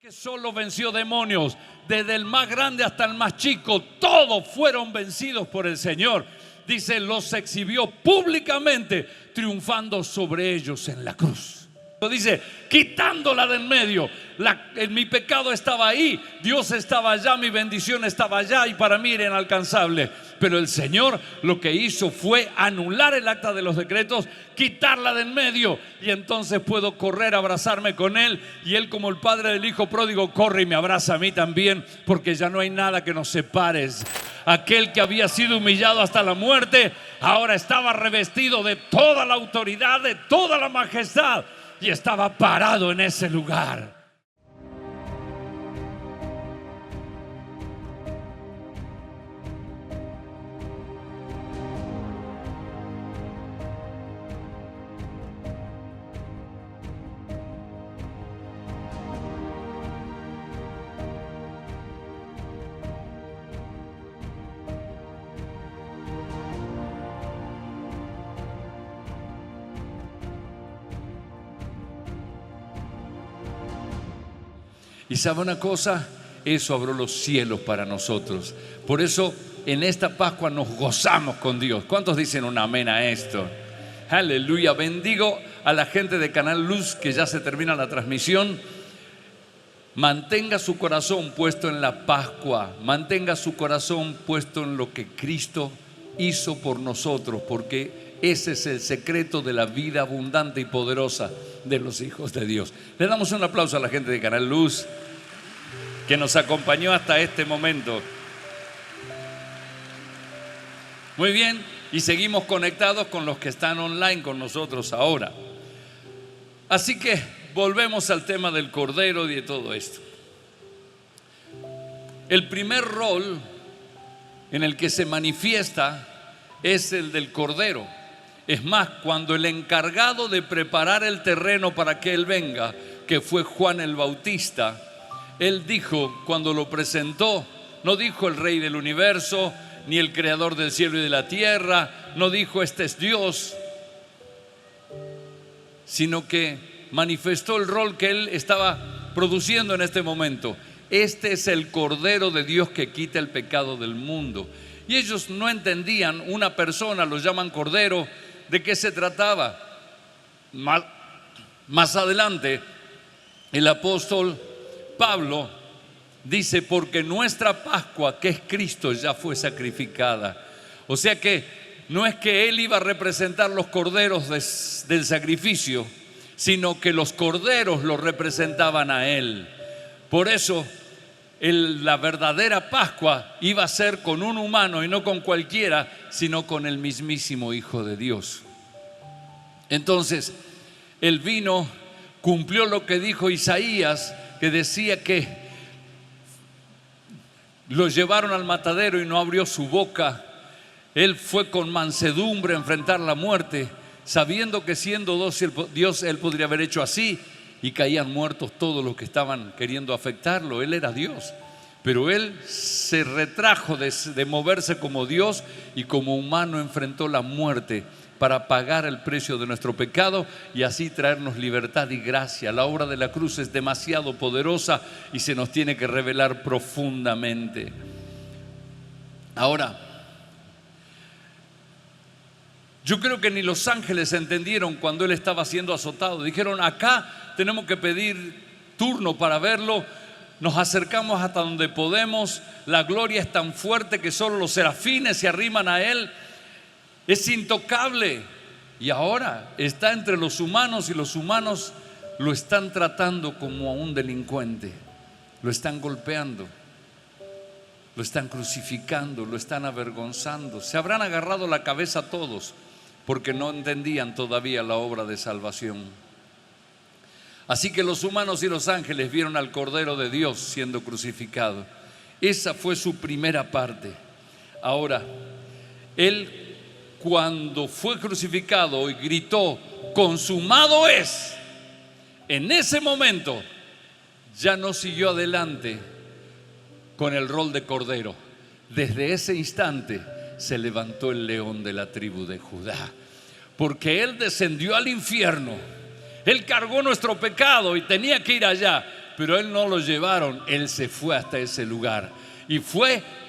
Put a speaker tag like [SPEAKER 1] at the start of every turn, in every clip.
[SPEAKER 1] Que solo venció demonios, desde el más grande hasta el más chico, todos fueron vencidos por el Señor. Dice, los exhibió públicamente, triunfando sobre ellos en la cruz. Dice, quitándola de en medio. Mi pecado estaba ahí, Dios estaba allá, mi bendición estaba allá y para mí era inalcanzable. Pero el Señor lo que hizo fue anular el acta de los decretos, quitarla de en medio, y entonces puedo correr a abrazarme con Él, y Él, como el padre del hijo pródigo, corre y me abraza a mí también, porque ya no hay nada que nos separe. Aquel que había sido humillado hasta la muerte ahora estaba revestido de toda la autoridad, de toda la majestad, y estaba parado en ese lugar. Y sabe una cosa, eso abrió los cielos para nosotros. Por eso en esta Pascua nos gozamos con Dios. ¿Cuántos dicen un amén a esto? Aleluya. Bendigo a la gente de Canal Luz, que ya se termina la transmisión. Mantenga su corazón puesto en la Pascua, mantenga su corazón puesto en lo que Cristo hizo por nosotros, porque ese es el secreto de la vida abundante y poderosa de los hijos de Dios. Le damos un aplauso a la gente de Canal Luz que nos acompañó hasta este momento. Muy bien, y seguimos conectados con los que están online con nosotros ahora. Así que volvemos al tema del Cordero y de todo esto. El primer rol en el que se manifiesta es el del Cordero. Es más, cuando el encargado de preparar el terreno para que Él venga, que fue Juan el Bautista, él dijo, cuando lo presentó, no dijo el Rey del universo, ni el creador del cielo y de la tierra, no dijo este es Dios, sino que manifestó el rol que Él estaba produciendo en este momento. Este es el Cordero de Dios que quita el pecado del mundo. Y ellos no entendían, una persona, lo llaman Cordero, ¿de qué se trataba? Más adelante, el apóstol Pablo dice, porque nuestra Pascua, que es Cristo, ya fue sacrificada. O sea que no es que Él iba a representar los corderos del sacrificio, sino que los corderos lo representaban a Él. Por eso la verdadera Pascua iba a ser con un humano y no con cualquiera, sino con el mismísimo Hijo de Dios. Entonces, Él vino, cumplió lo que dijo Isaías, que decía que lo llevaron al matadero y no abrió su boca. Él fue con mansedumbre a enfrentar la muerte, sabiendo que siendo Dios, Él podría haber hecho así y caían muertos todos los que estaban queriendo afectarlo. Él era Dios, pero Él se retrajo de moverse como Dios y como humano enfrentó la muerte para pagar el precio de nuestro pecado y así traernos libertad y gracia. La obra de la cruz es demasiado poderosa y se nos tiene que revelar profundamente. Ahora, yo creo que ni los ángeles entendieron cuando Él estaba siendo azotado. Dijeron, acá tenemos que pedir turno para verlo. Nos acercamos hasta donde podemos. La gloria es tan fuerte que solo los serafines se arriman a Él. Es intocable. Y ahora está entre los humanos y los humanos lo están tratando como a un delincuente. Lo están golpeando, lo están crucificando, lo están avergonzando. Se habrán agarrado la cabeza todos, porque no entendían todavía la obra de salvación. Así que los humanos y los ángeles vieron al Cordero de Dios siendo crucificado. Esa fue su primera parte. Ahora, Él, cuando fue crucificado y gritó, consumado es, en ese momento ya no siguió adelante con el rol de Cordero. Desde ese instante se levantó el león de la tribu de Judá, porque Él descendió al infierno. Él cargó nuestro pecado y tenía que ir allá, pero él no lo llevaron, él se fue hasta ese lugar y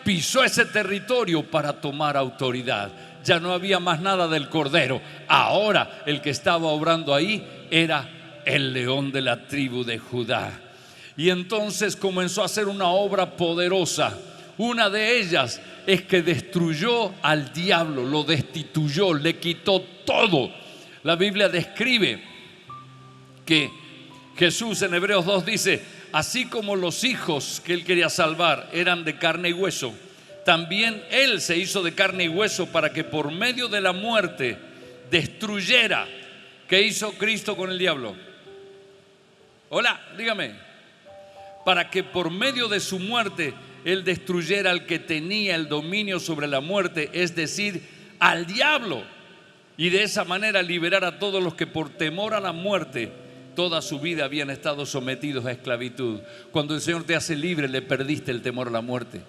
[SPEAKER 1] pisó ese territorio para tomar autoridad. Ya no había más nada del cordero. Ahora el que estaba obrando ahí era el león de la tribu de Judá. Y entonces comenzó a hacer una obra poderosa. Una de ellas es que destruyó al diablo, lo destituyó, le quitó todo. La Biblia describe que Jesús en Hebreos 2 dice: así como los hijos que él quería salvar eran de carne y hueso, también él se hizo de carne y hueso para que por medio de la muerte destruyera. ¿Qué hizo Cristo con el diablo? Hola, dígame. Para que por medio de su muerte él destruyera al que tenía el dominio sobre la muerte, es decir, al diablo, y de esa manera liberar a todos los que por temor a la muerte toda su vida habían estado sometidos a esclavitud. Cuando el Señor te hace libre, le perdiste el temor a la muerte.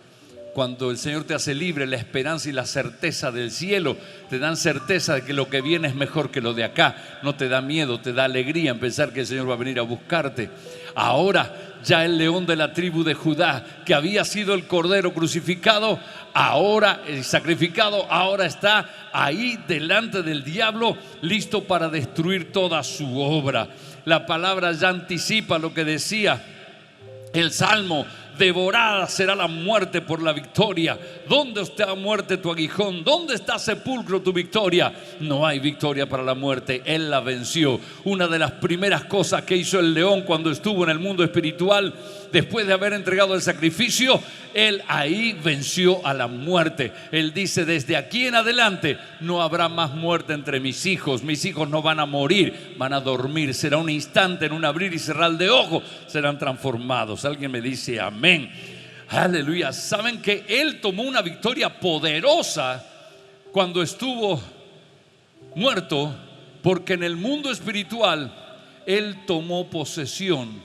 [SPEAKER 1] Cuando el Señor te hace libre, la esperanza y la certeza del cielo te dan certeza de que lo que viene es mejor que lo de acá. No te da miedo, te da alegría en pensar que el Señor va a venir a buscarte. Ahora ya el león de la tribu de Judá, que había sido el cordero crucificado, ahora el sacrificado, ahora está ahí delante del diablo, listo para destruir toda su obra. La palabra ya anticipa lo que decía el Salmo: devorada será la muerte por la victoria. ¿Dónde está muerte tu aguijón? ¿Dónde está sepulcro tu victoria? No hay victoria para la muerte, él la venció. Una de las primeras cosas que hizo el león cuando estuvo en el mundo espiritual, después de haber entregado el sacrificio, él ahí venció a la muerte. Él dice: desde aquí en adelante no habrá más muerte entre mis hijos no van a morir, van a dormir. Será un instante, en un abrir y cerrar de ojos serán transformados. Alguien me dice amén. Aleluya. Saben que él tomó una victoria poderosa cuando estuvo muerto, porque en el mundo espiritual él tomó posesión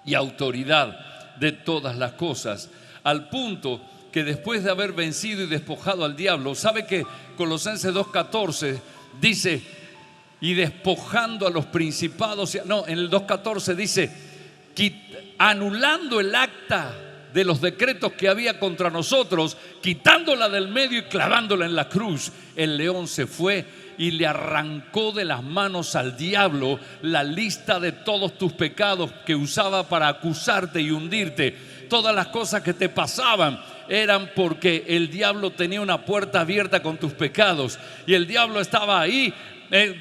[SPEAKER 1] y autoridad de todas las cosas, al punto que después de haber vencido y despojado al diablo, sabe que Colosenses 2:14 dice: y despojando a los principados, no, en el 2:14 dice: anulando el acta de los decretos que había contra nosotros, quitándola del medio y clavándola en la cruz. El león se fue y le arrancó de las manos al diablo la lista de todos tus pecados que usaba para acusarte y hundirte. Todas las cosas que te pasaban eran porque el diablo tenía una puerta abierta con tus pecados, y el diablo estaba ahí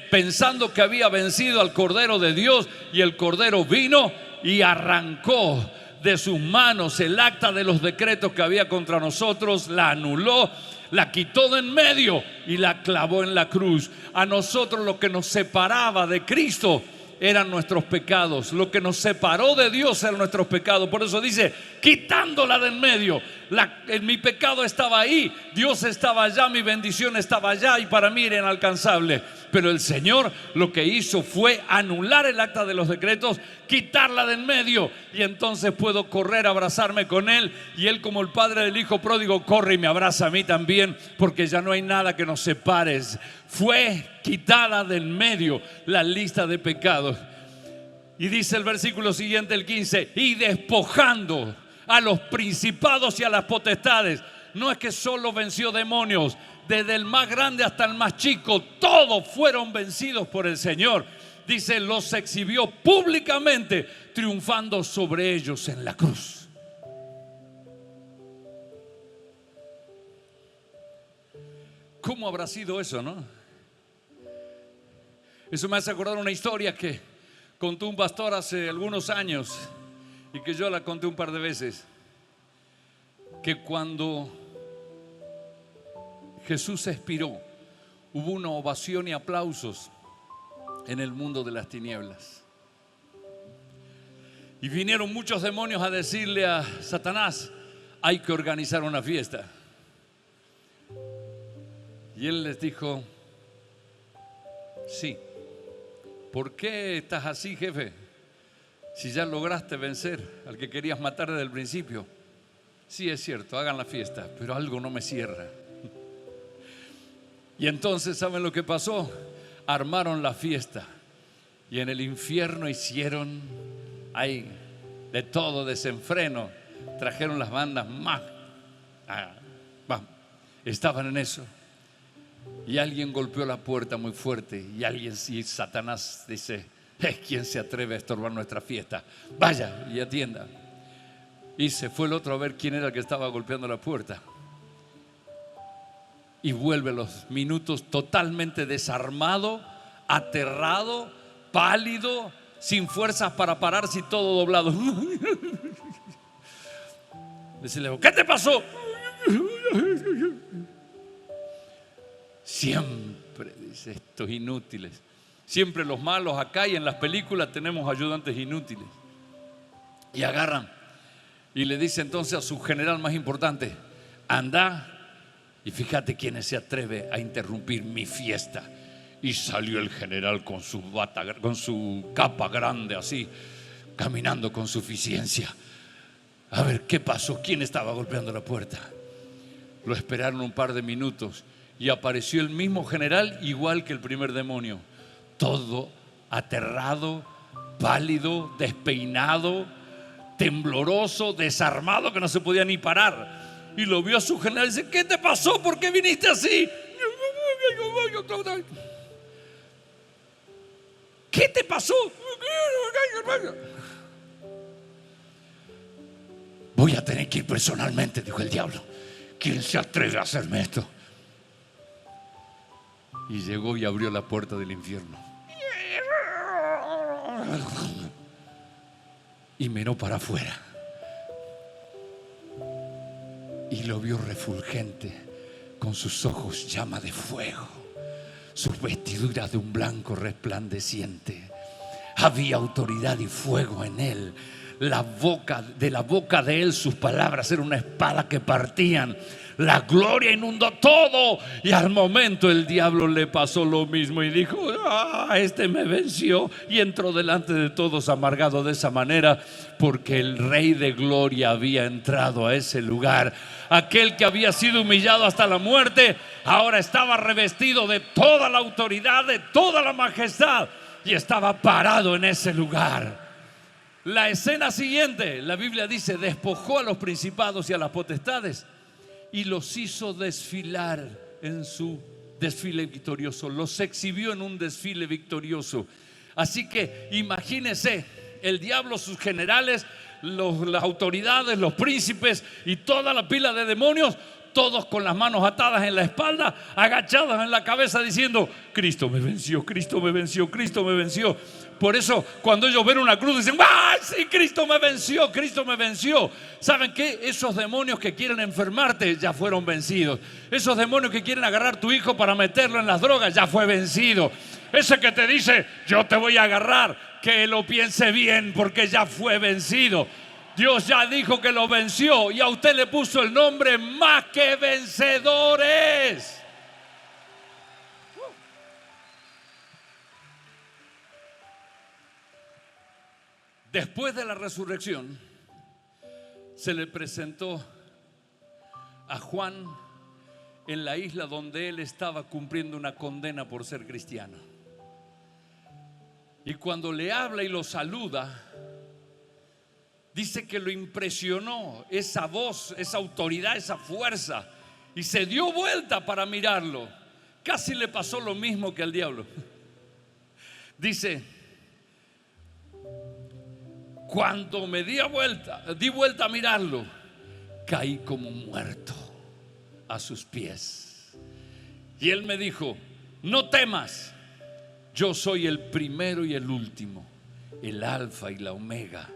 [SPEAKER 1] pensando que había vencido al Cordero de Dios, y el Cordero vino y arrancó de sus manos el acta de los decretos que había contra nosotros, la anuló, la quitó de en medio y la clavó en la cruz. A nosotros lo que nos separaba de Cristo eran nuestros pecados. Lo que nos separó de Dios eran nuestros pecados. Por eso dice: quitándola de en medio. Mi pecado estaba ahí, Dios estaba allá, mi bendición estaba allá, y para mí era inalcanzable. Pero el Señor lo que hizo fue anular el acta de los decretos, quitarla de en medio, y entonces puedo correr a abrazarme con Él, y Él, como el padre del hijo pródigo, corre y me abraza a mí también, porque ya no hay nada que nos separe. Fue quitada del medio la lista de pecados. Y dice el versículo siguiente, el 15: y despojando a los principados y a las potestades. No es que solo venció demonios, desde el más grande hasta el más chico, todos fueron vencidos por el Señor. Dice: los exhibió públicamente, triunfando sobre ellos en la cruz. ¿Cómo habrá sido eso, no? Eso me hace acordar una historia que contó un pastor hace algunos años, y que yo la conté un par de veces. Que cuando Jesús expiró, hubo una ovación y aplausos en el mundo de las tinieblas. Y vinieron muchos demonios a decirle a Satanás: hay que organizar una fiesta. Y él les dijo: sí. ¿Por qué estás así, jefe? Si ya lograste vencer al que querías matar desde el principio. Sí, es cierto, hagan la fiesta, pero algo no me cierra. Y entonces, ¿saben lo que pasó? Armaron la fiesta y en el infierno hicieron Hay de todo, desenfreno. Trajeron las bandas más. Estaban en eso. Y alguien golpeó la puerta muy fuerte. Y Satanás dice: ¿quién se atreve a estorbar nuestra fiesta? Vaya y atienda. Y se fue el otro a ver quién era el que estaba golpeando la puerta. Y vuelve los minutos totalmente desarmado, aterrado, pálido, sin fuerzas para pararse y todo doblado. Dice: ¿qué te pasó? Siempre, dice, estos inútiles. Siempre los malos acá y en las películas tenemos ayudantes inútiles. Y agarran y le dice entonces a su general más importante: anda y fíjate quién se atreve a interrumpir mi fiesta. Y salió el general con su bata, con su capa grande así, caminando con suficiencia. A ver, ¿qué pasó? ¿Quién estaba golpeando la puerta? Lo esperaron un par de minutos y apareció el mismo general, igual que el primer demonio. Todo aterrado, pálido, despeinado, tembloroso, desarmado, que no se podía ni parar. Y lo vio a su general y dice: ¿qué te pasó? ¿Por qué viniste así? ¿Qué te pasó? Voy a tener que ir personalmente, dijo el diablo. ¿Quién se atreve a hacerme esto? Y llegó y abrió la puerta del infierno. Y miró para afuera. Y lo vio refulgente, con sus ojos llama de fuego, sus vestiduras de un blanco resplandeciente. Había autoridad y fuego en él. De la boca de él sus palabras eran una espada que partían. La gloria inundó todo. Y al momento el diablo le pasó lo mismo y dijo: este me venció. Y entró delante de todos amargado de esa manera, porque el Rey de Gloria había entrado a ese lugar. Aquel que había sido humillado hasta la muerte, ahora estaba revestido de toda la autoridad, de toda la majestad, y estaba parado en ese lugar. La escena siguiente, la Biblia dice: despojó a los principados y a las potestades y los hizo desfilar en su desfile victorioso. Los exhibió en un desfile victorioso. Así que imagínense, el diablo, sus generales, las autoridades, los príncipes y toda la pila de demonios, todos con las manos atadas en la espalda, agachados en la cabeza, diciendo: Cristo me venció, Cristo me venció, Cristo me venció. Por eso cuando ellos ven una cruz dicen: ¡ay, sí, Cristo me venció, Cristo me venció! ¿Saben qué? Esos demonios que quieren enfermarte ya fueron vencidos. Esos demonios que quieren agarrar a tu hijo para meterlo en las drogas ya fue vencido. Ese que te dice: yo te voy a agarrar, que lo piense bien, porque ya fue vencido. Dios ya dijo que lo venció y a usted le puso el nombre Más que Vencedores. Después de la resurrección, se le presentó a Juan en la isla donde él estaba cumpliendo una condena por ser cristiano. Y cuando le habla y lo saluda, dice que lo impresionó esa voz, esa autoridad, esa fuerza, y se dio vuelta para mirarlo. Casi le pasó lo mismo que al diablo. Dice: cuando me di vuelta a mirarlo, caí como muerto a sus pies. Y él me dijo: no temas, yo soy el primero y el último, el alfa y la omega.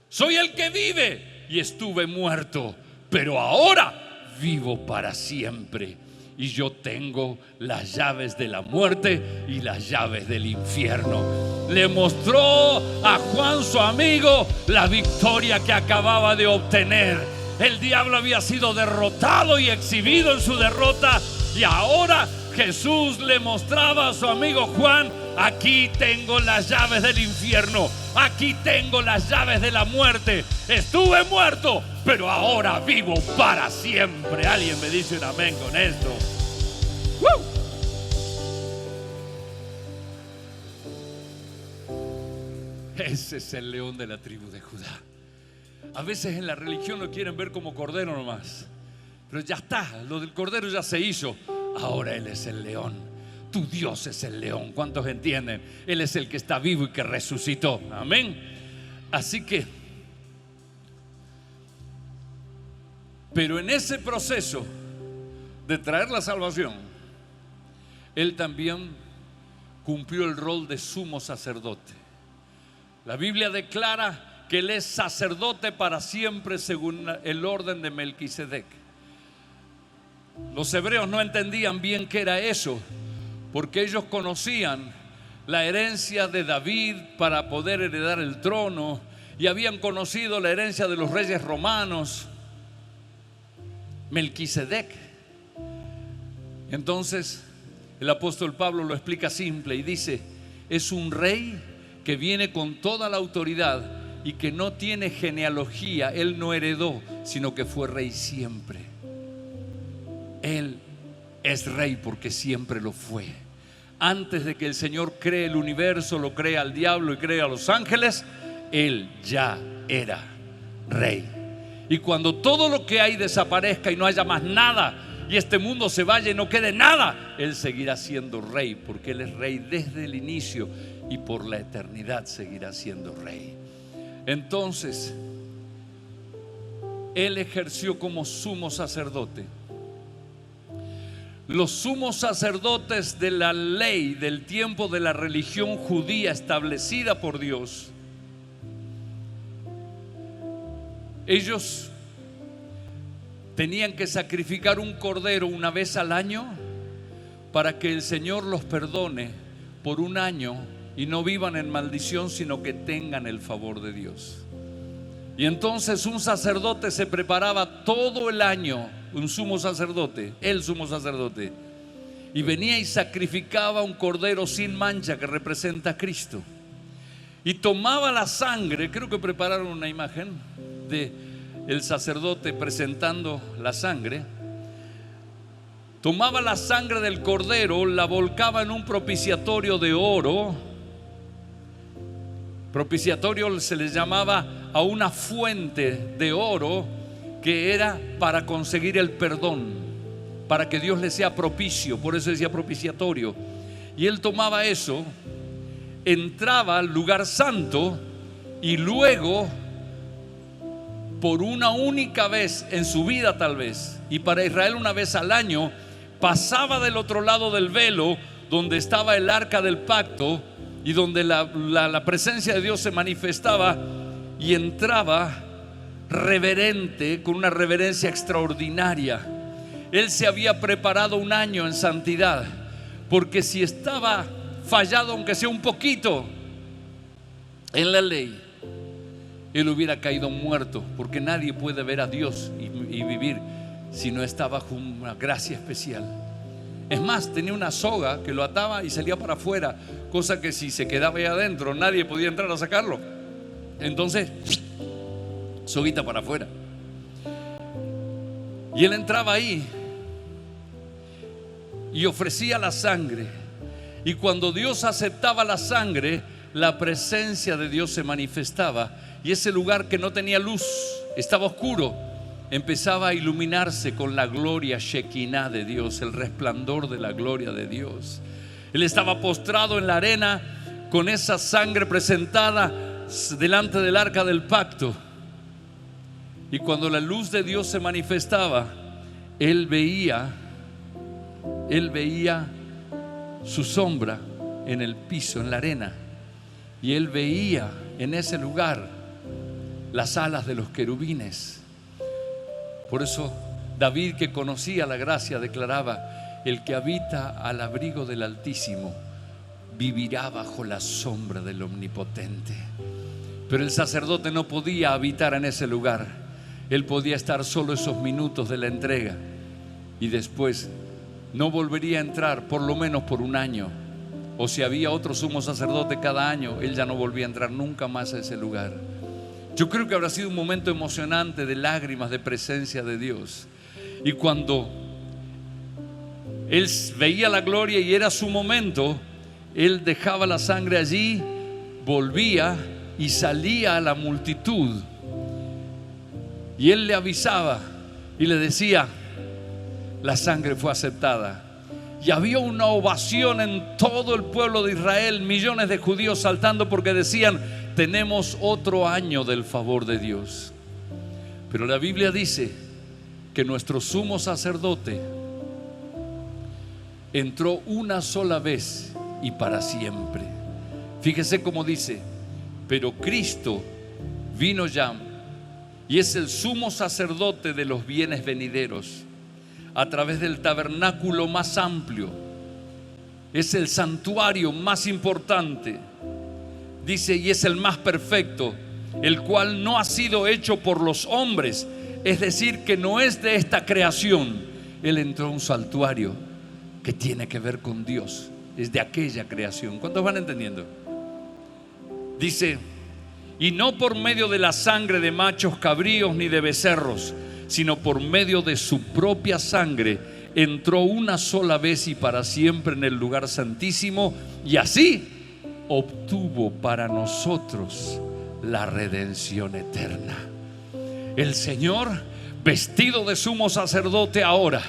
[SPEAKER 1] Soy el que vive y estuve muerto, pero ahora vivo para siempre. Y yo tengo las llaves de la muerte y las llaves del infierno. Le mostró a Juan, su amigo, la victoria que acababa de obtener. El diablo había sido derrotado y exhibido en su derrota. Y ahora Jesús le mostraba a su amigo Juan: aquí tengo las llaves del infierno, aquí tengo las llaves de la muerte. Estuve muerto, pero ahora vivo para siempre. Alguien me dice un amén con esto. ese es el león de la tribu de Judá. A veces en la religión lo quieren ver como cordero nomás, pero ya está, lo del cordero ya se hizo. Ahora Él es el león. Tu Dios es el león. ¿Cuántos entienden? Él es el que está vivo y que resucitó. Amén. Así que, pero en ese proceso de traer la salvación, Él también cumplió el rol de sumo sacerdote. La Biblia declara que Él es sacerdote para siempre según el orden de Melquisedec. Los hebreos no entendían bien qué era eso, porque ellos conocían la herencia de David para poder heredar el trono, y habían conocido la herencia de los reyes romanos, Melquisedec. Entonces el apóstol Pablo lo explica simple y dice: es un rey que viene con toda la autoridad y que no tiene genealogía. Él no heredó, sino que fue rey siempre. Él es rey porque siempre lo fue. Antes de que el Señor cree el universo, lo crea al diablo y crea a los ángeles, Él ya era rey. Y cuando todo lo que hay desaparezca y no haya más nada, y este mundo se vaya y no quede nada, Él seguirá siendo rey, porque Él es rey desde el inicio y por la eternidad seguirá siendo rey. Entonces, Él ejerció como sumo sacerdote. Los sumos sacerdotes de la ley del tiempo de la religión judía establecida por Dios, ellos tenían que sacrificar un cordero una vez al año para que el Señor los perdone por un año y no vivan en maldición, sino que tengan el favor de Dios. Y entonces un sacerdote se preparaba todo el año, un sumo sacerdote, el sumo sacerdote, y venía y sacrificaba un cordero sin mancha que representa a Cristo, y tomaba la sangre. Creo que prepararon una imagen de el sacerdote presentando la sangre. Tomaba la sangre del cordero, la volcaba en un propiciatorio de oro. Propiciatorio se les llamaba a una fuente de oro que era para conseguir el perdón, para que Dios le sea propicio. Por eso decía propiciatorio. Y él tomaba eso, entraba al lugar santo y luego, por una única vez en su vida tal vez, y para Israel una vez al año, pasaba del otro lado del velo donde estaba el arca del pacto y donde la presencia de Dios se manifestaba, y entraba reverente, con una reverencia extraordinaria. Él se había preparado un año en santidad, porque si estaba fallado, aunque sea un poquito, en la ley, él hubiera caído muerto, porque nadie puede ver a Dios y vivir si no está bajo una gracia especial. Es más, tenía una soga que lo ataba y salía para afuera, cosa que si se quedaba ahí adentro nadie podía entrar a sacarlo. Entonces, soguita para afuera. Y él entraba ahí y ofrecía la sangre, y cuando Dios aceptaba la sangre, la presencia de Dios se manifestaba, y ese lugar que no tenía luz, estaba oscuro, empezaba a iluminarse con la gloria Shekinah de Dios, el resplandor de la gloria de Dios. Él estaba postrado en la arena con esa sangre presentada delante del arca del pacto, y cuando la luz de Dios se manifestaba, él veía su sombra en el piso, en la arena, y él veía en ese lugar las alas de los querubines. Por eso David, que conocía la gracia, declaraba: el que habita al abrigo del Altísimo vivirá bajo la sombra del Omnipotente. Pero el sacerdote no podía habitar en ese lugar. Él podía estar solo esos minutos de la entrega, y después no volvería a entrar por lo menos por un año. O si había otro sumo sacerdote cada año, él ya no volvía a entrar nunca más a ese lugar. Yo creo que habrá sido un momento emocionante de lágrimas, de presencia de Dios. Y cuando él veía la gloria y era su momento, él dejaba la sangre allí, volvía y salía a la multitud y él le avisaba y le decía: la sangre fue aceptada. Y había una ovación en todo el pueblo de Israel, millones de judíos saltando porque decían: tenemos otro año del favor de Dios. Pero la Biblia dice que nuestro sumo sacerdote entró una sola vez y para siempre. Fíjese cómo dice: pero Cristo vino ya y es el sumo sacerdote de los bienes venideros, a través del tabernáculo más amplio. Es el santuario más importante, dice, y es el más perfecto, el cual no ha sido hecho por los hombres, es decir, que no es de esta creación. Él entró a un santuario que tiene que ver con Dios, es de aquella creación. ¿Cuántos van entendiendo? Dice: y no por medio de la sangre de machos cabríos ni de becerros, sino por medio de su propia sangre entró una sola vez y para siempre en el lugar santísimo, y así obtuvo para nosotros la redención eterna. El Señor, vestido de sumo sacerdote ahora,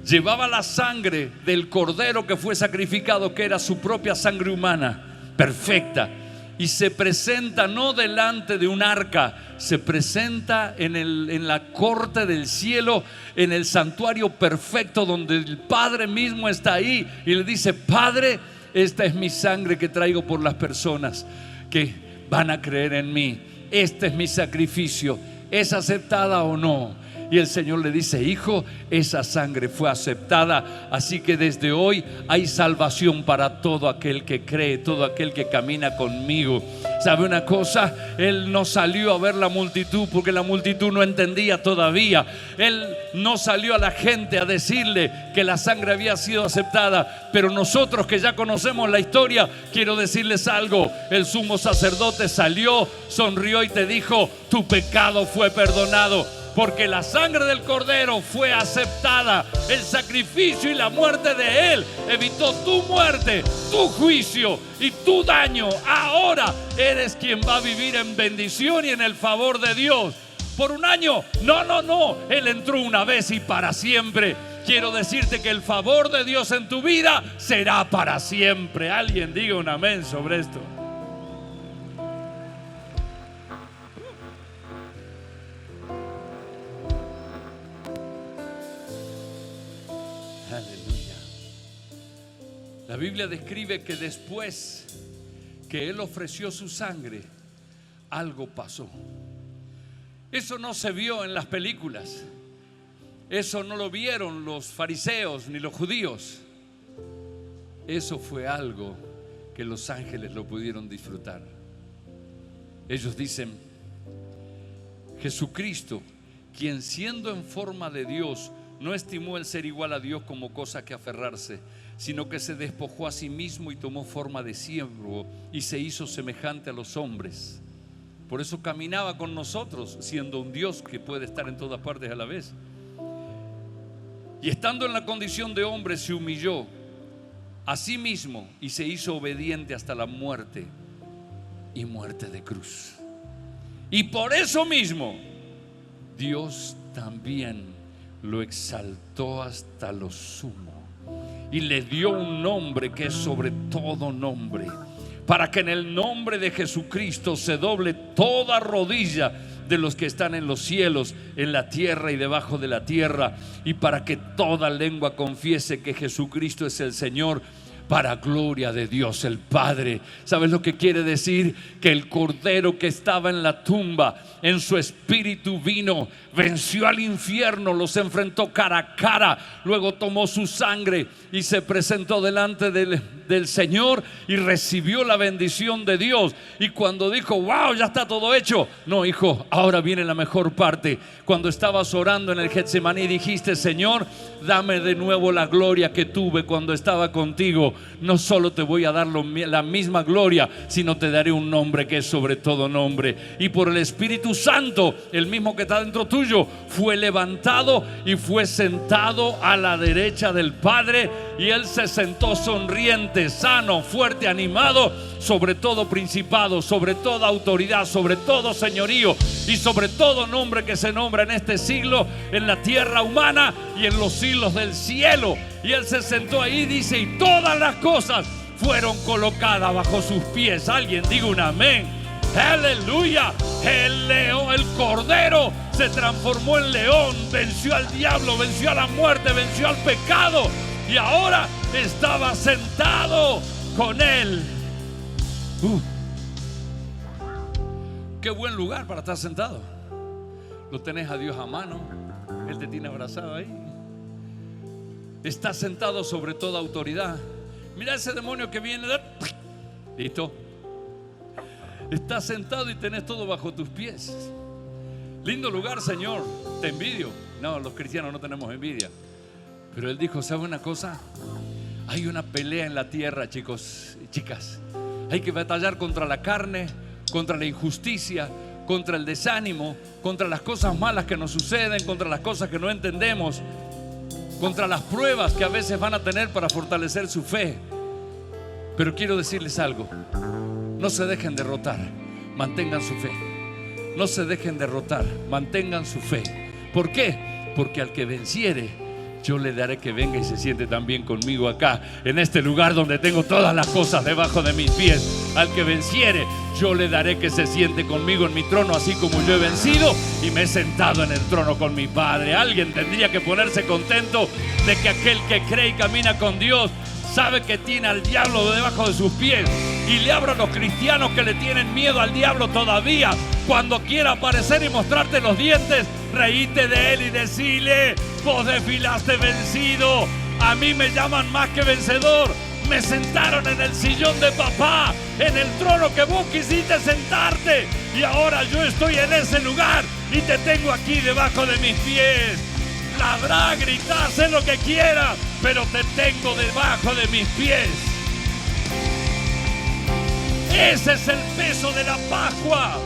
[SPEAKER 1] llevaba la sangre del cordero que fue sacrificado, que era su propia sangre humana, perfecta, y se presenta no delante de un arca, se presenta en la corte del cielo, en el santuario perfecto, donde el Padre mismo está ahí, y le dice: Padre, esta es mi sangre que traigo por las personas que van a creer en mí. Este es mi sacrificio. ¿Es aceptada o no? Y el Señor le dice: hijo, esa sangre fue aceptada, así que desde hoy hay salvación para todo aquel que cree, todo aquel que camina conmigo. ¿Sabe una cosa? Él no salió a ver la multitud porque la multitud no entendía todavía. Él no salió a la gente a decirle que la sangre había sido aceptada. Pero nosotros que ya conocemos la historia, quiero decirles algo. El sumo sacerdote salió, sonrió y te dijo: tu pecado fue perdonado, porque la sangre del cordero fue aceptada. El sacrificio y la muerte de él evitó tu muerte, tu juicio y tu daño. Ahora eres quien va a vivir en bendición y en el favor de Dios. Por un año, no, él entró una vez y para siempre. Quiero decirte que el favor de Dios en tu vida será para siempre. Alguien diga un amén sobre esto. Aleluya. La Biblia describe que después que Él ofreció su sangre, algo pasó. Eso no se vio en las películas. Eso no lo vieron los fariseos ni los judíos. Eso fue algo que los ángeles lo pudieron disfrutar. Ellos dicen: Jesucristo, quien siendo en forma de Dios, no estimó el ser igual a Dios como cosa que aferrarse, sino que se despojó a sí mismo y tomó forma de siervo y se hizo semejante a los hombres. Por eso caminaba con nosotros, siendo un Dios que puede estar en todas partes a la vez. Y estando en la condición de hombre, se humilló a sí mismo y se hizo obediente hasta la muerte, y muerte de cruz. Y por eso mismo Dios también lo exaltó hasta lo sumo y le dio un nombre que es sobre todo nombre, para que en el nombre de Jesucristo se doble toda rodilla de los que están en los cielos, en la tierra y debajo de la tierra, y para que toda lengua confiese que Jesucristo es el Señor, para gloria de Dios el Padre. ¿Sabes lo que quiere decir? Que el cordero que estaba en la tumba, en su espíritu vino, venció al infierno, los enfrentó cara a cara, luego tomó su sangre y se presentó delante del Señor y recibió la bendición de Dios. Y cuando dijo: wow, ya está todo hecho, no, hijo, ahora viene la mejor parte. Cuando estabas orando en el Getsemaní, dijiste: Señor, dame de nuevo la gloria que tuve cuando estaba contigo. no solo te voy a dar la misma gloria, sino te daré un nombre que es sobre todo nombre. Y por el Espíritu Santo, el mismo que está dentro tuyo, fue levantado y fue sentado a la derecha del Padre. Y Él se sentó sonriente, sano, fuerte, animado, sobre todo principado, sobre toda autoridad, sobre todo señorío y sobre todo nombre que se nombra en este siglo, en la tierra humana y en los siglos del cielo. Y Él se sentó ahí, dice, y todas las cosas fueron colocadas bajo sus pies. Alguien diga un amén. Aleluya. El león, el cordero se transformó en león, venció al diablo, venció a la muerte, venció al pecado, y ahora estaba sentado con Él. Qué buen lugar para estar sentado. Lo tenés a Dios a mano, Él te tiene abrazado ahí. Está sentado sobre toda autoridad. Mira ese demonio que viene. Listo. Está sentado y tenés todo bajo tus pies. Lindo lugar, Señor. Te envidio. No, los cristianos no tenemos envidia. Pero Él dijo, ¿sabe una cosa? Hay una pelea en la tierra, chicos y chicas. Hay que batallar contra la carne, contra la injusticia, contra el desánimo, contra las cosas malas que nos suceden, contra las cosas que no entendemos, contra las pruebas que a veces van a tener para fortalecer su fe. Pero quiero decirles algo: no se dejen derrotar, mantengan su fe. No se dejen derrotar, mantengan su fe. ¿Por qué? Porque al que venciere, yo le daré que venga y se siente también conmigo acá, en este lugar donde tengo todas las cosas debajo de mis pies. Al que venciere, yo le daré que se siente conmigo en mi trono, así como yo he vencido y me he sentado en el trono con mi Padre. Alguien tendría que ponerse contento de que aquel que cree y camina con Dios sabe que tiene al diablo debajo de sus pies. Y le hablo a los cristianos que le tienen miedo al diablo todavía. Cuando quiera aparecer y mostrarte los dientes, reíte de él y decile: vos desfilaste vencido, a mí me llaman más que vencedor. Me sentaron en el sillón de papá, en el trono que vos quisiste sentarte, y ahora yo estoy en ese lugar y te tengo aquí debajo de mis pies. Ladrá, gritá, haz lo que quieras, pero te tengo debajo de mis pies. Ese es el peso de la Pascua.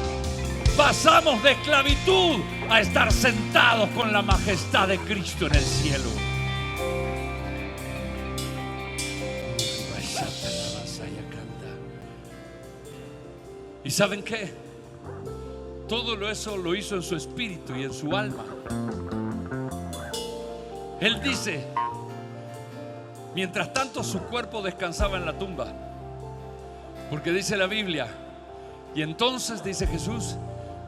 [SPEAKER 1] Pasamos de esclavitud a estar sentados con la majestad de Cristo en el cielo. ¿Y saben qué? Todo eso lo hizo en su espíritu y en su alma. Él dice, mientras tanto su cuerpo descansaba en la tumba, porque dice la Biblia, y entonces dice Jesús,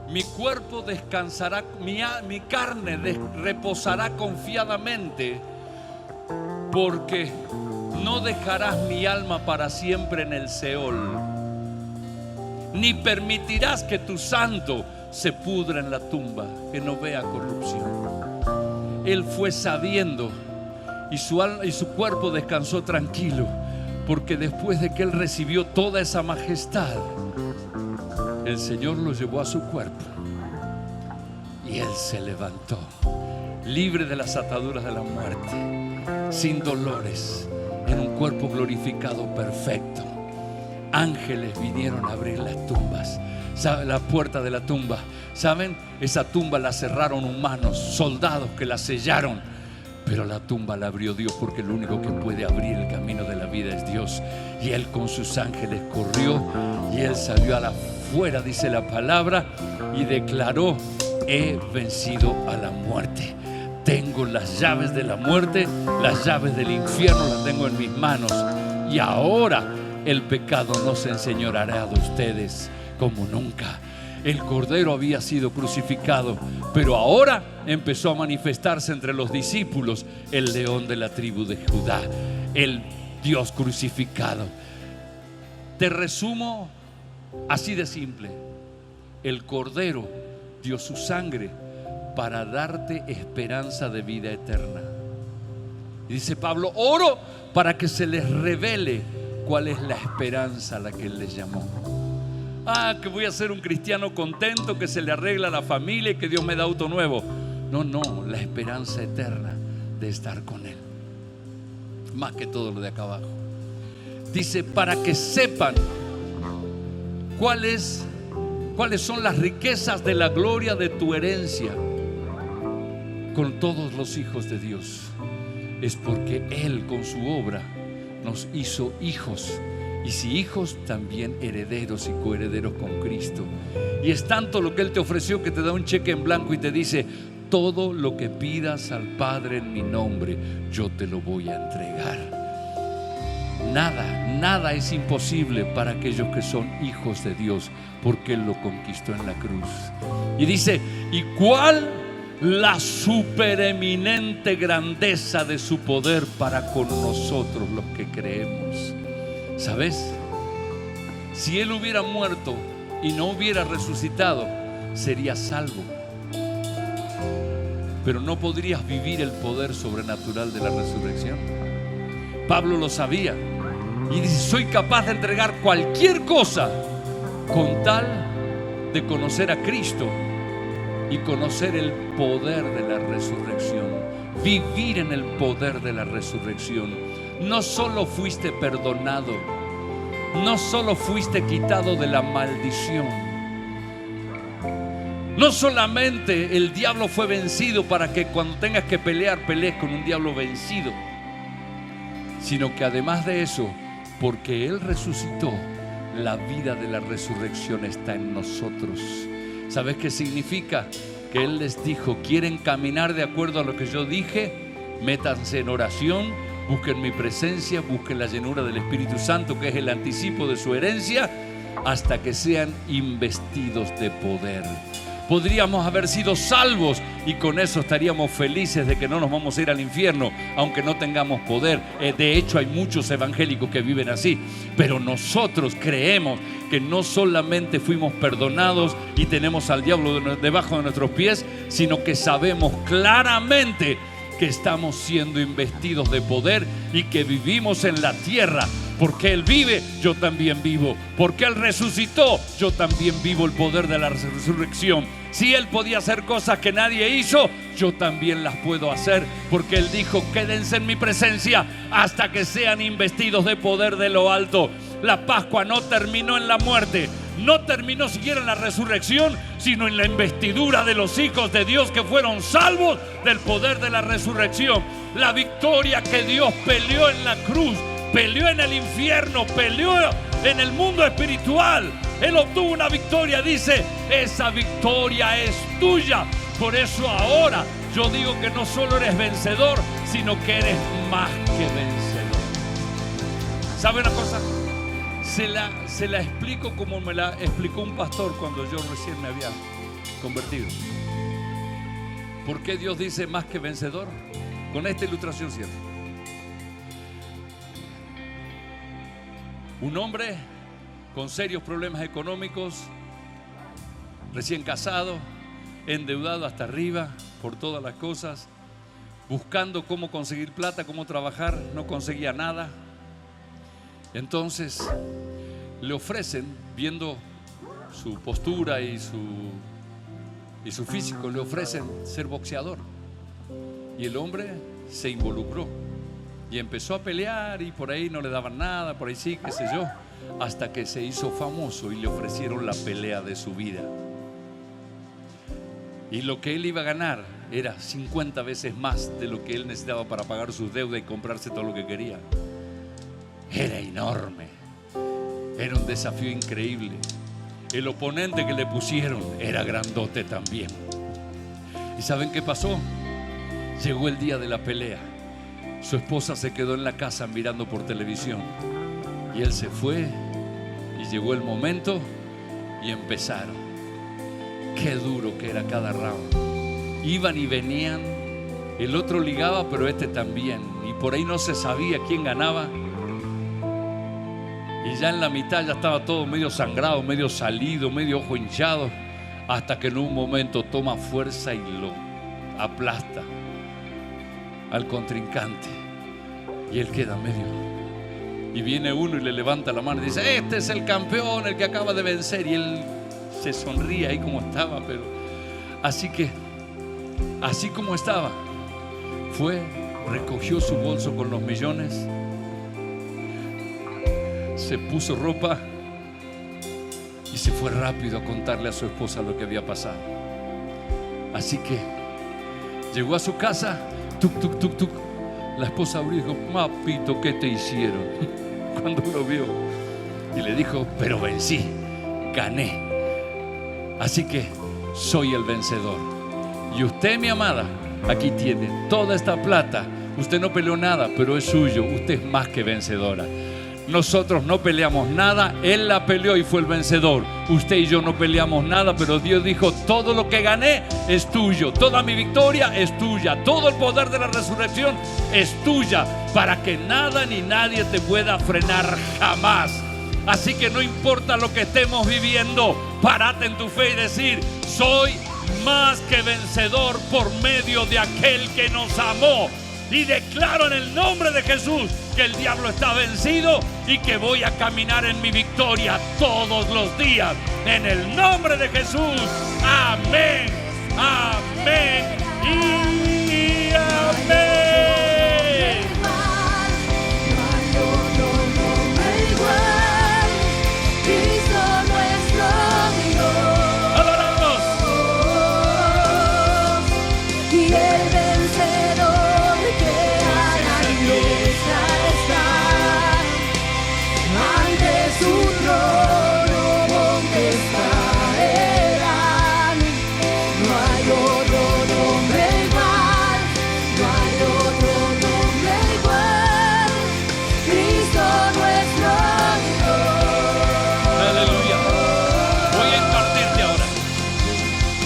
[SPEAKER 1] mi cuerpo descansará, mi carne reposará confiadamente, porque no dejarás mi alma para siempre en el Seol, ni permitirás que tu santo se pudra en la tumba, que no vea corrupción. Él fue sabiendo, y su alma y su cuerpo descansó tranquilo, porque después de que Él recibió toda esa majestad, el Señor lo llevó a su cuerpo y Él se levantó, libre de las ataduras de la muerte, sin dolores, en un cuerpo glorificado perfecto. Ángeles vinieron a abrir las tumbas, la puerta de la tumba. ¿Saben? Esa tumba la cerraron humanos, soldados que la sellaron, pero la tumba la abrió Dios, porque el único que puede abrir el camino de la vida es Dios. Y Él con sus ángeles corrió y Él salió afuera, dice la palabra, y declaró: he vencido a la muerte. Tengo las llaves de la muerte, las llaves del infierno las tengo en mis manos, y ahora el pecado no se enseñoreará de ustedes como nunca. El Cordero había sido crucificado, pero ahora empezó a manifestarse entre los discípulos el león de la tribu de Judá, el Dios crucificado. Te resumo así de simple: el Cordero dio su sangre para darte esperanza de vida eterna. Y dice Pablo: oro para que se les revele cuál es la esperanza a la que Él les llamó. Que voy a ser un cristiano contento, que se le arregla la familia y que Dios me da auto nuevo. No, la esperanza eterna de estar con Él, más que todo lo de acá abajo. Dice, para que sepan cuáles son las riquezas de la gloria de tu herencia con todos los hijos de Dios. Es porque Él con su obra nos hizo hijos, y si hijos, también herederos y coherederos con Cristo. Y es tanto lo que Él te ofreció que te da un cheque en blanco y te dice: todo lo que pidas al Padre en mi nombre, yo te lo voy a entregar. Nada es imposible para aquellos que son hijos de Dios, porque Él lo conquistó en la cruz. Y dice: ¿y cuál la supereminente grandeza de su poder para con nosotros los que creemos? ¿Sabes? Si Él hubiera muerto y no hubiera resucitado, serías salvo, pero no podrías vivir el poder sobrenatural de la resurrección. Pablo lo sabía y dice: soy capaz de entregar cualquier cosa con tal de conocer a Cristo y conocer el poder de la resurrección, vivir en el poder de la resurrección. No solo fuiste perdonado, no solo fuiste quitado de la maldición, no solamente el diablo fue vencido para que cuando tengas que pelear, pelees con un diablo vencido, sino que además de eso, porque Él resucitó, la vida de la resurrección está en nosotros. ¿Sabes qué significa? Que Él les dijo: quieren caminar de acuerdo a lo que yo dije, métanse en oración, busquen mi presencia, busquen la llenura del Espíritu Santo, que es el anticipo de su herencia, hasta que sean investidos de poder. Podríamos haber sido salvos y con eso estaríamos felices de que no nos vamos a ir al infierno, aunque no tengamos poder. De hecho, hay muchos evangélicos que viven así. Pero nosotros creemos que no solamente fuimos perdonados y tenemos al diablo debajo de nuestros pies, sino que sabemos claramente que estamos siendo investidos de poder y que vivimos en la tierra. Porque Él vive, yo también vivo. Porque Él resucitó, yo también vivo el poder de la resurrección. Si Él podía hacer cosas que nadie hizo, yo también las puedo hacer. Porque Él dijo: quédense en mi presencia hasta que sean investidos de poder de lo alto. La Pascua no terminó en la muerte, no terminó siquiera en la resurrección, sino en la investidura de los hijos de Dios que fueron salvos del poder de la resurrección. La victoria que Dios peleó en la cruz, peleó en el infierno, peleó en el mundo espiritual. Él obtuvo una victoria, dice: esa victoria es tuya. Por eso ahora yo digo que no solo eres vencedor, sino que eres más que vencedor. ¿Sabe una cosa? Se la explico como me la explicó un pastor cuando yo recién me había convertido. ¿Por qué Dios dice más que vencedor? Con esta ilustración cierto. Un hombre con serios problemas económicos, recién casado, endeudado hasta arriba por todas las cosas, buscando cómo conseguir plata, cómo trabajar, no conseguía nada. Entonces le ofrecen, viendo su postura y su físico, le ofrecen ser boxeador. Y el hombre se involucró y empezó a pelear, y por ahí no le daban nada, por ahí sí, qué sé yo, hasta que se hizo famoso y le ofrecieron la pelea de su vida. Y lo que él iba a ganar era 50 veces más de lo que él necesitaba para pagar sus deudas y comprarse todo lo que quería. Era enorme, era un desafío increíble. El oponente que le pusieron era grandote también. ¿Y saben qué pasó? Llegó el día de la pelea. Su esposa se quedó en la casa mirando por televisión, y él se fue, y llegó el momento y empezaron. Qué duro que era cada round. Iban y venían, el otro ligaba, pero este también, y por ahí no se sabía quién ganaba. Y ya en la mitad ya estaba todo medio sangrado, medio salido, medio ojo hinchado, hasta que en un momento toma fuerza y lo aplasta al contrincante, y él queda medio. Y viene uno y le levanta la mano y dice: este es el campeón, el que acaba de vencer. Y él se sonríe ahí como estaba, pero así como estaba, fue, recogió su bolso con los millones, se puso ropa y se fue rápido a contarle a su esposa lo que había pasado. Así que llegó a su casa, tuc, tuc, tuc, tuc. La esposa abrió y dijo: papito, ¿qué te hicieron? Cuando lo vio, y le dijo: pero vencí, gané. Así que soy el vencedor. Y usted, mi amada, aquí tiene toda esta plata. Usted no peleó nada, pero es suyo. Usted es más que vencedora. Nosotros no peleamos nada, Él la peleó y fue el vencedor. Usted y yo no peleamos nada, pero Dios dijo: todo lo que gané es tuyo, toda mi victoria es tuya, todo el poder de la resurrección es tuya, para que nada ni nadie te pueda frenar jamás. Así que no importa lo que estemos viviendo, párate en tu fe y decir: soy más que vencedor por medio de aquel que nos amó. Y declaro en el nombre de Jesús que el diablo está vencido y que voy a caminar en mi victoria todos los días. En el nombre de Jesús. Amén. Amén. Y amén.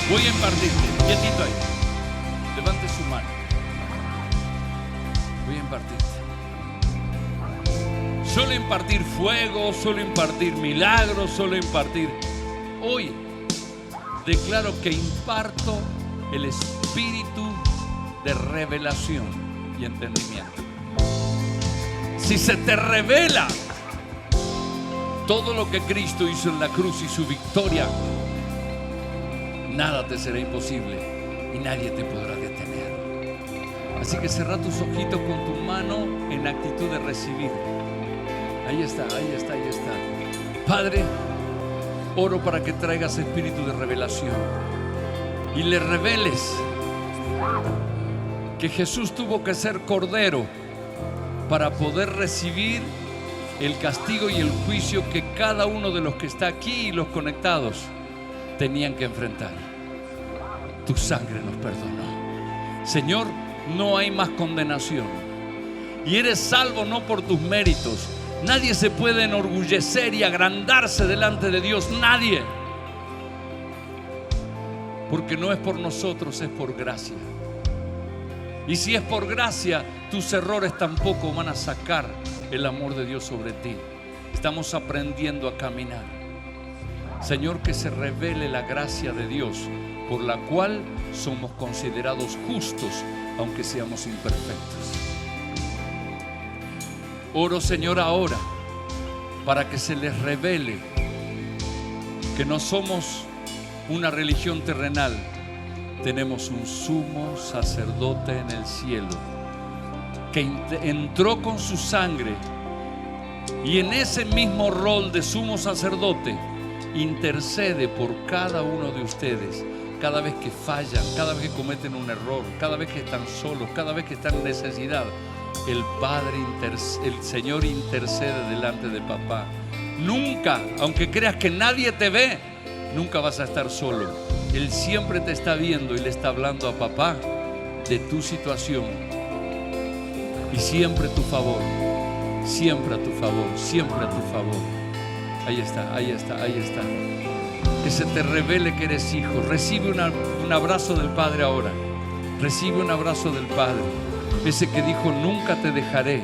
[SPEAKER 1] Voy a impartirte, quietito ahí, levante su mano. Voy a impartirte. Suelo impartir fuego, suelo impartir milagros, suelo impartir. Hoy declaro que imparto el espíritu de revelación y entendimiento. Si se te revela todo lo que Cristo hizo en la cruz y su victoria, nada te será imposible y nadie te podrá detener. Así que cerra tus ojitos con tu mano en actitud de recibir. Ahí está, ahí está, ahí está. Padre, oro para que traigas espíritu de revelación y le reveles que Jesús tuvo que ser cordero para poder recibir el castigo y el juicio que cada uno de los que está aquí y los conectados tenían que enfrentar. Tu sangre nos perdonó. Señor, no hay más condenación. Y eres salvo no por tus méritos. Nadie se puede enorgullecer y agrandarse delante de Dios. Nadie. Porque no es por nosotros, es por gracia. Y si es por gracia, tus errores tampoco van a sacar el amor de Dios sobre ti. Estamos aprendiendo a caminar. Señor, que se revele la gracia de Dios, por la cual somos considerados justos, aunque seamos imperfectos. Oro, Señor, ahora para que se les revele que no somos una religión terrenal. Tenemos un sumo sacerdote en el cielo que entró con su sangre, y en ese mismo rol de sumo sacerdote intercede por cada uno de ustedes. Cada vez que fallan, cada vez que cometen un error, cada vez que están solos, cada vez que están en necesidad, el Padre, el Señor intercede delante de papá. Nunca, aunque creas que nadie te ve, nunca vas a estar solo. Él siempre te está viendo y le está hablando a papá de tu situación. Y siempre a tu favor, siempre a tu favor, siempre a tu favor. Ahí está, ahí está, ahí está. Que se te revele que eres hijo. Recibe un abrazo del Padre ahora. Recibe un abrazo del Padre. Ese que dijo: nunca te dejaré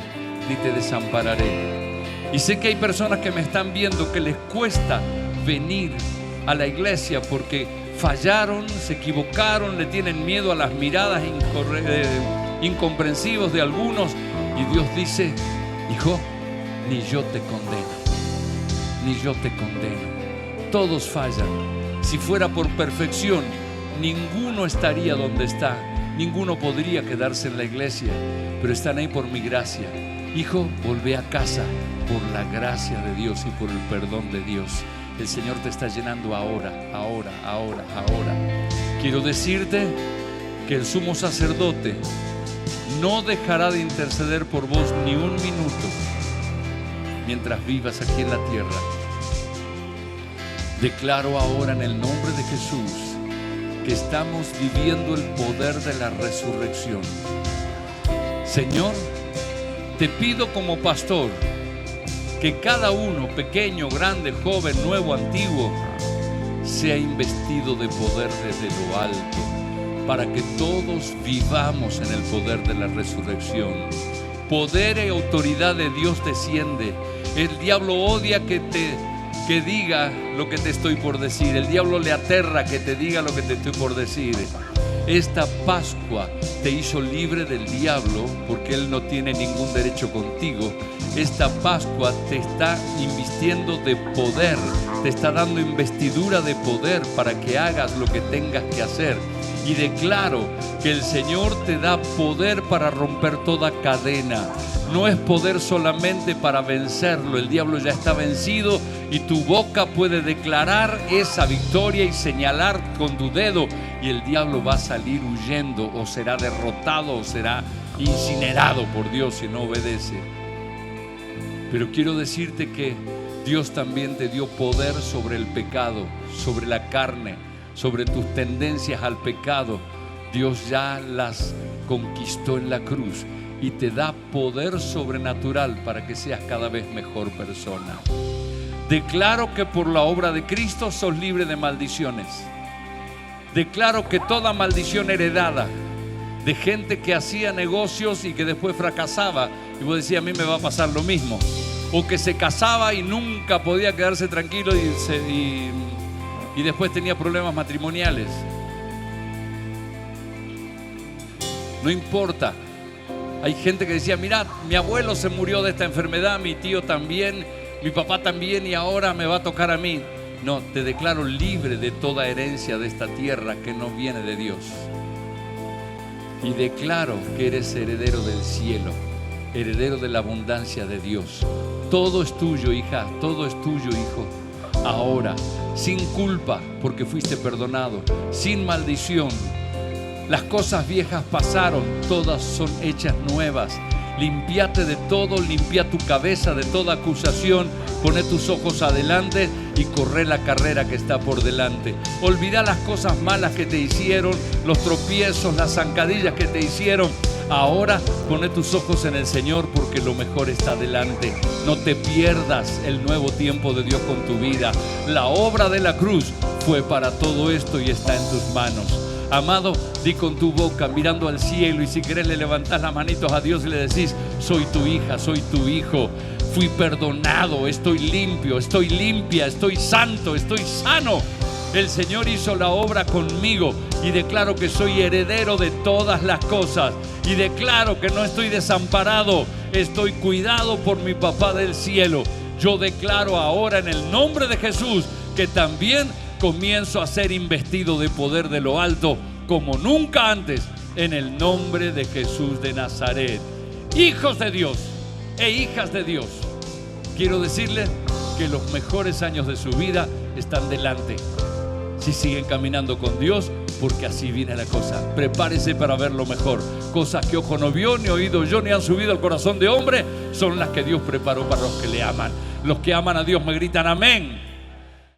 [SPEAKER 1] ni te desampararé. Y sé que hay personas que me están viendo que les cuesta venir a la iglesia porque fallaron, se equivocaron, le tienen miedo a las miradas incomprensivas de algunos. Y Dios dice: hijo, ni yo te condeno, ni yo te condeno. Todos fallan. Si fuera por perfección, ninguno estaría donde está. Ninguno podría quedarse en la iglesia, pero están ahí por mi gracia. Hijo, volvé a casa, por la gracia de Dios y por el perdón de Dios. El Señor te está llenando ahora. Quiero decirte que el sumo sacerdote no dejará de interceder por vos ni un minuto mientras vivas aquí en la tierra. Declaro ahora en el nombre de Jesús que estamos viviendo el poder de la resurrección. Señor, te pido como pastor que cada uno, pequeño, grande, joven, nuevo, antiguo, sea investido de poder desde lo alto, para que todos vivamos en el poder de la resurrección. Poder y autoridad de Dios desciende. El diablo odia que diga lo que te estoy por decir. El diablo le aterra que te diga lo que te estoy por decir. Esta Pascua te hizo libre del diablo, porque él no tiene ningún derecho contigo. Esta Pascua te está invistiendo de poder, te está dando investidura de poder para que hagas lo que tengas que hacer. Y declaro que el Señor te da poder para romper toda cadena. No es poder solamente para vencerlo, el diablo ya está vencido y tu boca puede declarar esa victoria y señalar con tu dedo, y el diablo va a salir huyendo, o será derrotado, o será incinerado por Dios si no obedece. Pero quiero decirte que Dios también te dio poder sobre el pecado, sobre la carne, sobre tus tendencias al pecado. Dios ya las conquistó en la cruz y te da poder sobrenatural para que seas cada vez mejor persona. Declaro que por la obra de Cristo sos libre de maldiciones. Declaro que toda maldición heredada de gente que hacía negocios y que después fracasaba, y vos decías, a mí me va a pasar lo mismo, o que se casaba y nunca podía quedarse tranquilo y después tenía problemas matrimoniales. No importa. Hay gente que decía, mira, mi abuelo se murió de esta enfermedad, mi tío también, mi papá también, y ahora me va a tocar a mí. No, te declaro libre de toda herencia de esta tierra que no viene de Dios. Y declaro que eres heredero del cielo, heredero de la abundancia de Dios. Todo es tuyo, hija, todo es tuyo, hijo. Ahora, sin culpa, porque fuiste perdonado, sin maldición. Las cosas viejas pasaron, todas son hechas nuevas. Limpiate de todo, limpia tu cabeza de toda acusación, pone tus ojos adelante y corre la carrera que está por delante. Olvida las cosas malas que te hicieron, los tropiezos, las zancadillas que te hicieron. Ahora pone tus ojos en el Señor, porque lo mejor está delante. No te pierdas el nuevo tiempo de Dios con tu vida. La obra de la cruz fue para todo esto y está en tus manos. Amado, di con tu boca mirando al cielo, y si querés le levantás las manitos a Dios y le decís, soy tu hija, soy tu hijo, fui perdonado, estoy limpio, estoy limpia, estoy santo, estoy sano. El Señor hizo la obra conmigo y declaro que soy heredero de todas las cosas, y declaro que no estoy desamparado, estoy cuidado por mi papá del cielo. Yo declaro ahora en el nombre de Jesús que también comienzo a ser investido de poder de lo alto como nunca antes, en el nombre de Jesús de Nazaret. Hijos de Dios e hijas de Dios, quiero decirles que los mejores años de su vida están delante, si siguen caminando con Dios, porque así viene la cosa. Prepárese para ver lo mejor. Cosas que ojo no vio, ni oído oyó, ni han subido al corazón de hombre, son las que Dios preparó para los que le aman. Los que aman a Dios me gritan amén.